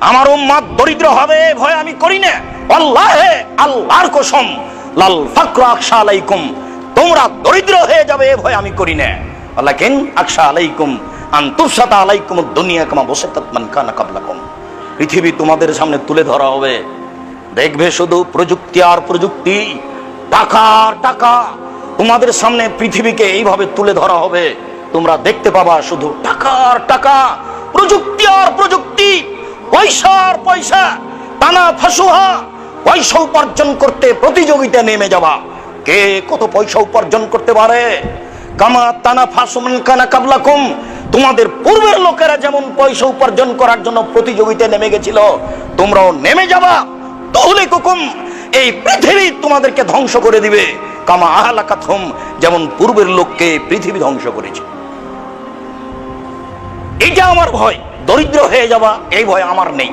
আমার উম্মত দরিদ্র হবে ভয় আমি করি না। আল্লাহে, আল্লাহর কসম, লাল ফাকরা আখশা আলাইকুম, তোমরা দরিদ্র হয়ে যাবে এ ভয় আমি করি না। ওয়ালাকিন আখশা আলাইকুম আন তুফসাতা আলাইকুম দুনিয়া কামা বসাতাত মান কানা ক্বাবলাকুম। পৃথিবী তোমাদের সামনে তুলে ধরা হবে, দেখবে শুধু প্রযুক্তি আর প্রযুক্তি, টাকা আর টাকা। তোমাদের সামনে পৃথিবীকে এইভাবে তুলে ধরা হবে, তোমরা দেখতে পাবা শুধু টাকা আর টাকা, প্রযুক্তি আর প্রযুক্তি, পয়সা আর পয়সা। টানা ফাসুহা, পয়সা উপার্জন করতে প্রতিযোগিতা নেমে যাবা, কে কত পয়সা উপার্জন করতে পারে। কামা তানা ফাসুমান কানা কাবলাকুম, তোমাদের পূর্বের লোকেরা যেমন পয়সা উপার্জন করার জন্য প্রতিযোগিতায় নেমে গেছিল, তোমরাও নেমে যাবা। তাহলে কুকুম, এই পৃথিবী তোমাদেরকে ধ্বংস করে দিবে। কামা আহলাকাতহুম, যেমন পূর্বের লোককে পৃথিবী ধ্বংস করেছে। এটা আমার ভয়, দরিদ্র হয়ে যাবা এই ভয় আমার নেই।